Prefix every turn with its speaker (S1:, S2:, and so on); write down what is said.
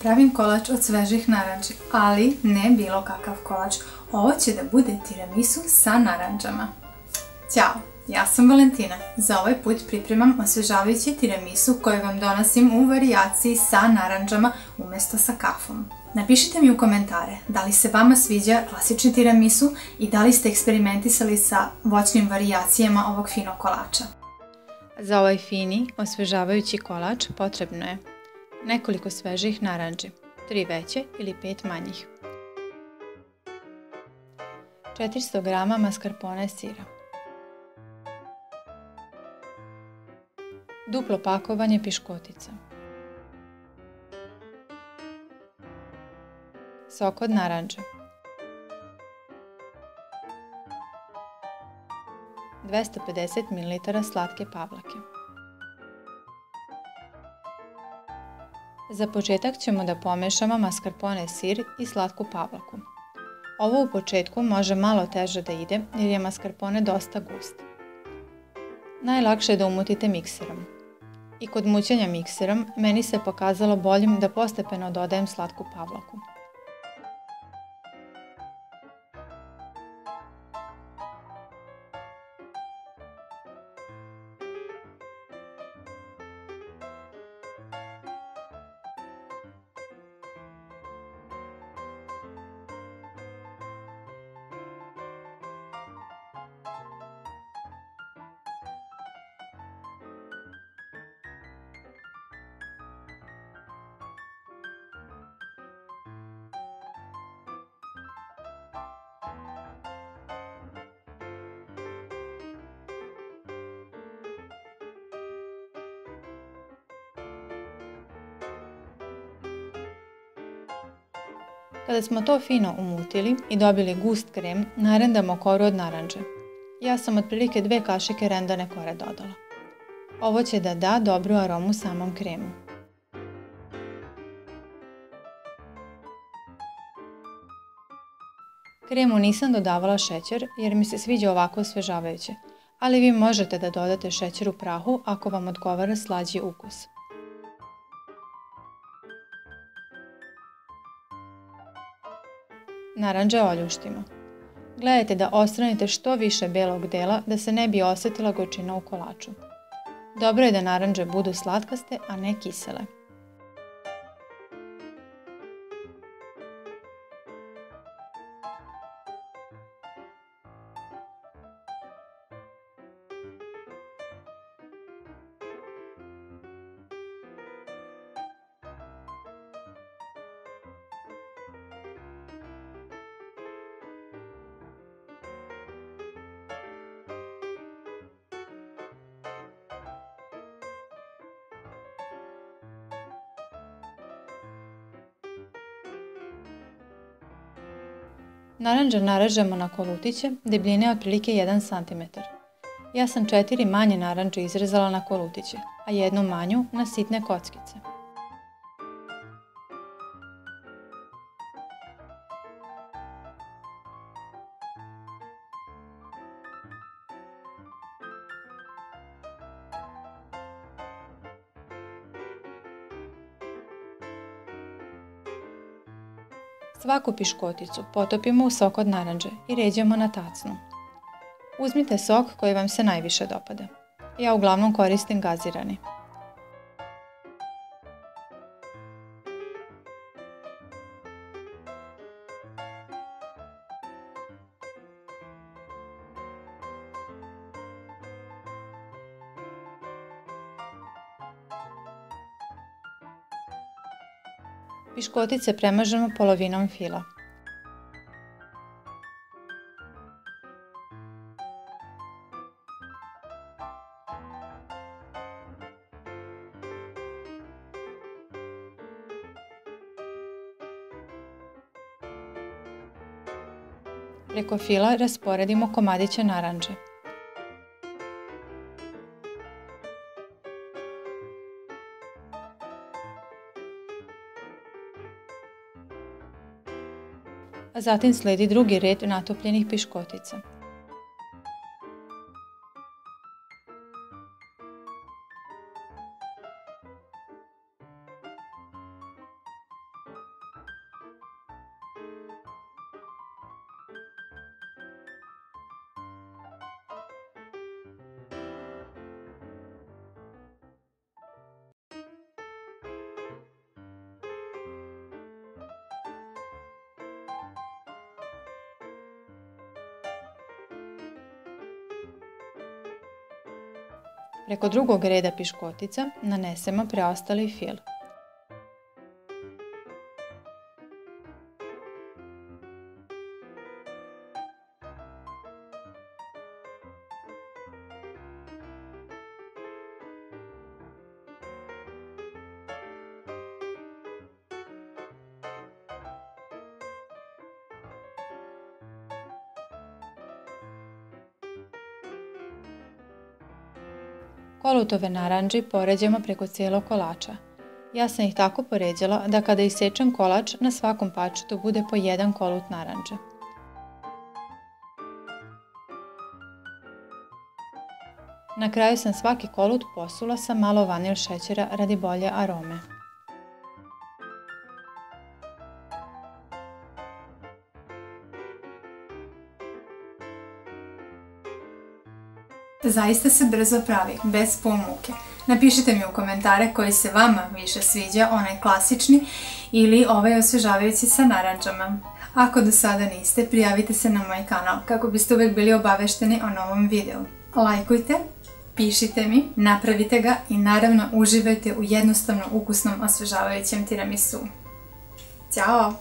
S1: Pravim kolač od svežih naranči, ali ne bilo kakav kolač. Ovo će da bude tiramisu sa naranđama. Ćao, ja sam Valentina. Za ovaj put pripremam osvežavajući tiramisu koji vam donosim u varijaciji sa naranđama umjesto sa kafom. Napišite mi u komentare da li se vama sviđa klasični tiramisu i da li ste eksperimentisali sa voćnim varijacijama ovog finog kolača. Za ovaj fini osvežavajući kolač potrebno je nekoliko svežih naranči, 3 veće ili 5 manjih, 400 g mascarpone sira, duplo pakovanje piškotica, sok od naranče, 250 ml slatke pavlake. Za početak ćemo da pomešamo mascarpone sir i slatku pavlaku. Ovo u početku može malo teže da ide jer je mascarpone dosta gust. Najlakše je da umutite mikserom. I kod mućenja mikserom meni se pokazalo boljim da postepeno dodajem slatku pavlaku. Kada smo to fino umutili i dobili gust krem, narendamo koru od naranče. Ja sam otprilike 2 kašike rendane kore dodala. Ovo će da da dobru aromu samom kremu. Kremu nisam dodavala šećer jer mi se sviđa ovako osvežavajuće, ali vi možete da dodate šećer u prahu ako vam odgovara slađi ukus. Naranđe oljuštimo. Gledajte da odstranite što više belog dela da se ne bi osjetila gorčina u kolaču. Dobro je da naranđe budu slatkaste, a ne kisele. Naranđe narežemo na kolutiće debljine otprilike 1 cm. Ja sam 4 manje naranče izrezala na kolutiće, a 1 manju na sitne kockice. Svaku piškoticu potopimo u sok od naranče i ređamo na tacnu. Uzmite sok koji vam se najviše dopada. Ja uglavnom koristim gazirani. Piškotice premažemo polovinom fila. Preko fila rasporedimo komadiće naranče. A zatim slijedi drugi red natopljenih piškotica. Preko drugog reda piškotica nanesemo preostali fil. Kolutove naranđe poređamo preko cijelog kolača. Ja sam ih tako poređala da kada isečem kolač, na svakom parčetu bude po jedan kolut naranđe. Na kraju sam svaki kolut posula sa malo vanil šećera radi bolje arome. Zaista se brzo pravi, bez puno muke. Napišite mi u komentare koji se vama više sviđa, onaj klasični ili ovaj osvežavajući sa naranđama. Ako do sada niste, prijavite se na moj kanal kako biste uvijek bili obavešteni o novom videu. Lajkujte, pišite mi, napravite ga i naravno uživajte u jednostavno ukusnom osvežavajućem tiramisu. Ćao!